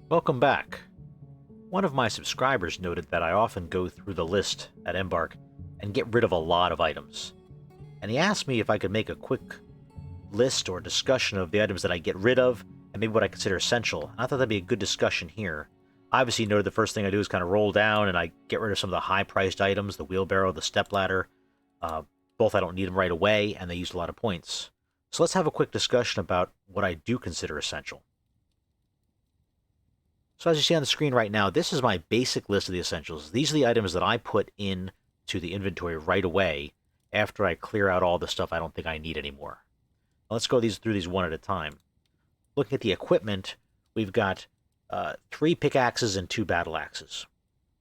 Welcome back. One of my subscribers noted that I often go through the list at Embark and get rid of a lot of items. And he asked me if I could make a quick list or discussion of the items that I get rid of and maybe what I consider essential. And I thought that'd be a good discussion here. Obviously, you noted the first thing I do is kind of roll down and I get rid of some of the high-priced items, the wheelbarrow, the stepladder. Uh, Both I don't need them right away, and they use a lot of points. So let's have a quick discussion about what I do consider essential. So as you see on the screen right now, this is my basic list of the essentials. These are the items that I put in to the inventory right away after I clear out all the stuff I don't think I need anymore. Now let's go through these one at a time. Looking at the equipment, we've got 3 pickaxes and 2 battle axes.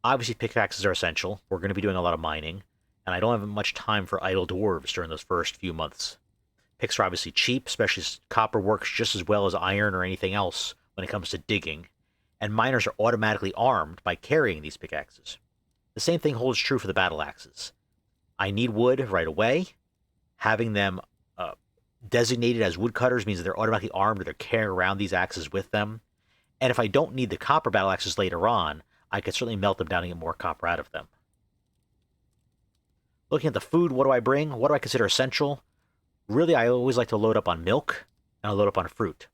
Obviously, pickaxes are essential. We're going to be doing a lot of mining, and I don't have much time for idle dwarves during those first few months. Picks are obviously cheap, especially as copper works just as well as iron or anything else when it comes to digging, and miners are automatically armed by carrying these pickaxes. The same thing holds true for the battle axes. I need wood right away. Having them designated as woodcutters means that they're automatically armed or they're carrying around these axes with them. And if I don't need the copper battle axes later on, I could certainly melt them down and get more copper out of them. Looking at the food, what do I bring? What do I consider essential? Really, I always like to load up on milk, and I load up on fruit.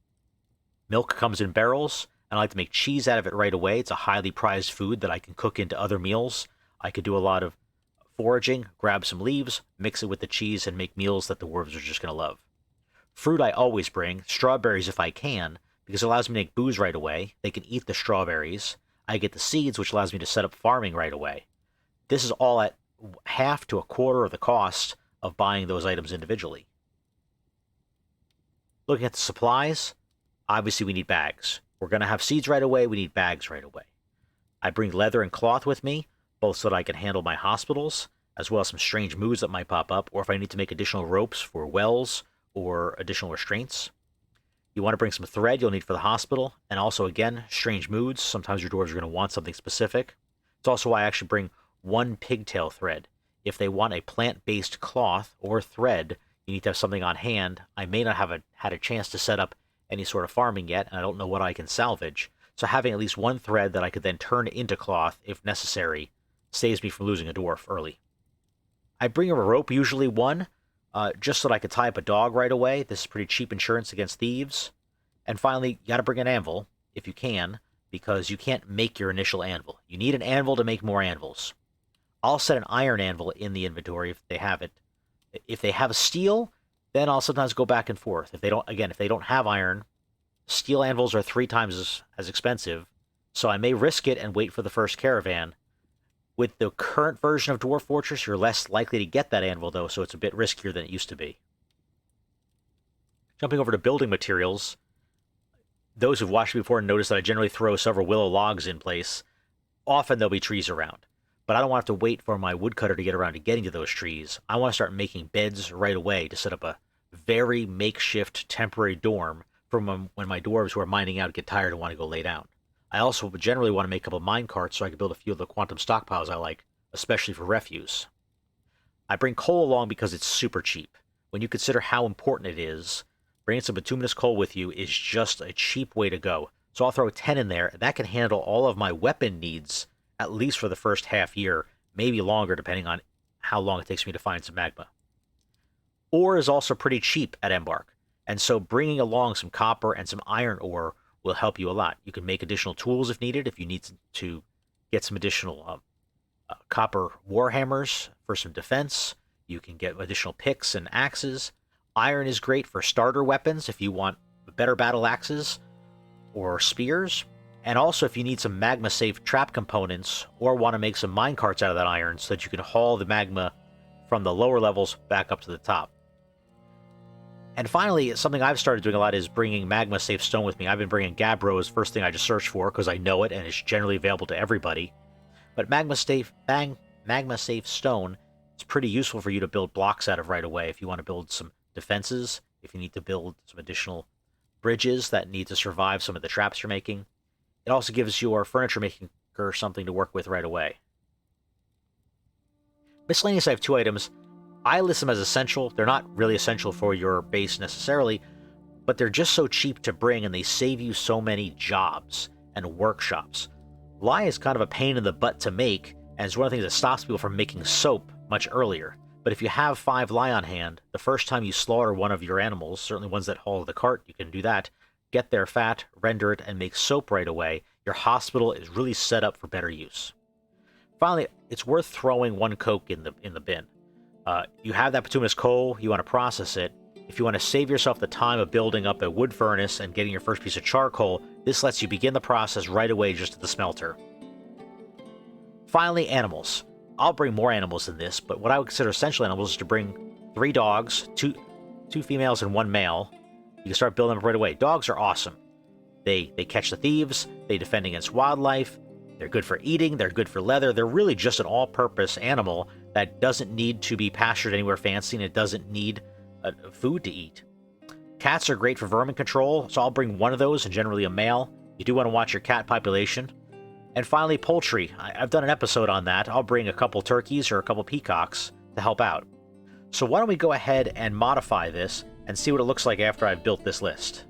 Milk comes in barrels, and I like to make cheese out of it right away. It's a highly prized food that I can cook into other meals. I could do a lot of foraging, grab some leaves, mix it with the cheese, and make meals that the dwarves are just going to love. Fruit I always bring, strawberries if I can, because it allows me to make booze right away. They can eat the strawberries. I get the seeds, which allows me to set up farming right away. This is all at half to a quarter of the cost of buying those items individually. Looking at the supplies, obviously we need bags. We're going to have seeds right away, we need bags right away. I bring leather and cloth with me, both so that I can handle my hospitals, as well as some strange moves that might pop up, or if I need to make additional ropes for wells or additional restraints. You want to bring some thread you'll need for the hospital, and also, again, strange moods. Sometimes your dwarves are going to want something specific. It's also why I actually bring 1 pigtail thread. If they want a plant-based cloth or thread, you need to have something on hand. I may not have had a chance to set up any sort of farming yet, and I don't know what I can salvage. So having at least 1 thread that I could then turn into cloth, if necessary, saves me from losing a dwarf early. I bring a rope, usually 1, just so that I could tie up a dog right away. This is pretty cheap insurance against thieves. And finally, you got to bring an anvil, if you can, because you can't make your initial anvil. You need an anvil to make more anvils. I'll set an iron anvil in the inventory if they have it. If they have a steel, then I'll sometimes go back and forth. If they don't have iron, steel anvils are 3 times as expensive, so I may risk it and wait for the first caravan. With the current version of Dwarf Fortress, you're less likely to get that anvil, though, so it's a bit riskier than it used to be. Jumping over to building materials, those who've watched me before notice that I generally throw several willow logs in place. Often there'll be trees around, but I don't want to have to wait for my woodcutter to get around to getting to those trees. I want to start making beds right away to set up a very makeshift temporary dorm for when my dwarves who are mining out get tired and want to go lay down. I also generally want to make a couple of mine carts so I can build a few of the quantum stockpiles I like, especially for refuse. I bring coal along because it's super cheap. When you consider how important it is, bringing some bituminous coal with you is just a cheap way to go. So I'll throw 10 in there, and that can handle all of my weapon needs, at least for the first half year, maybe longer depending on how long it takes me to find some magma. Ore is also pretty cheap at Embark, and so bringing along some copper and some iron ore will help you a lot. You can make additional tools if needed, if you need to get some additional copper warhammers for some defense. You can get additional picks and axes. Iron is great for starter weapons if you want better battle axes or spears. And also if you need some magma-safe trap components or want to make some minecarts out of that iron so that you can haul the magma from the lower levels back up to the top. And finally, something I've started doing a lot is bringing magma-safe stone with me. I've been bringing gabbro as first thing I just search for because I know it and it's generally available to everybody. But magma-safe stone is pretty useful for you to build blocks out of right away if you want to build some defenses, if you need to build some additional bridges that need to survive some of the traps you're making. It also gives your furniture maker something to work with right away. Miscellaneous, I have 2 items. I list them as essential. They're not really essential for your base necessarily, but they're just so cheap to bring and they save you so many jobs. and workshops. Lye is kind of a pain in the butt to make, and it's one of the things that stops people from making soap much earlier. But if you have 5 lye on hand, the first time you slaughter one of your animals, certainly ones that haul the cart, you can do that, get their fat, render it, and make soap right away. Your hospital is really set up for better use. Finally, it's worth throwing 1 coke in the bin. You have that bituminous coal, you want to process it. If you want to save yourself the time of building up a wood furnace and getting your first piece of charcoal, this lets you begin the process right away just at the smelter. Finally, animals. I'll bring more animals than this, but what I would consider essential animals is to bring 3 dogs, two females and 1 male. You can start building them up right away. Dogs are awesome. They catch the thieves, they defend against wildlife, they're good for eating, they're good for leather, they're really just an all-purpose animal that doesn't need to be pastured anywhere fancy, and it doesn't need food to eat. Cats are great for vermin control, so I'll bring 1 of those, and generally a male. You do want to watch your cat population. And finally, poultry. I've done an episode on that. I'll bring a couple turkeys or a couple peacocks to help out. So why don't we go ahead and modify this and see what it looks like after I've built this list.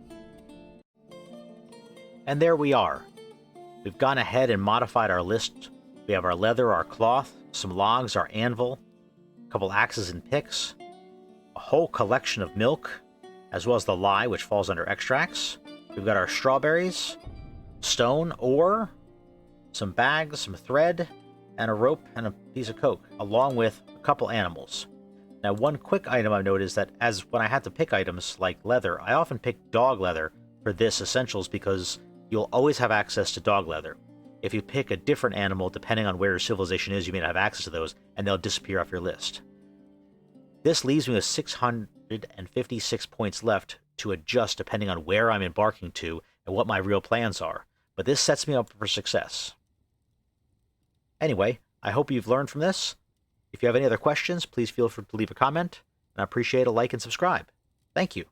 And there we are. We've gone ahead and modified our list. We have our leather, our cloth, some logs, our anvil, a couple axes and picks, a whole collection of milk, as well as the lye, which falls under extracts. We've got our strawberries, stone, ore, some bags, some thread, and a rope and a piece of coke, along with a couple animals. Now, one quick item I've noticed that when I had to pick items like leather, I often pick dog leather for this essentials because you'll always have access to dog leather. If you pick a different animal, depending on where your civilization is, you may not have access to those, and they'll disappear off your list. This leaves me with 656 points left to adjust depending on where I'm embarking to and what my real plans are, but this sets me up for success. Anyway, I hope you've learned from this. If you have any other questions, please feel free to leave a comment, and I appreciate a like and subscribe. Thank you.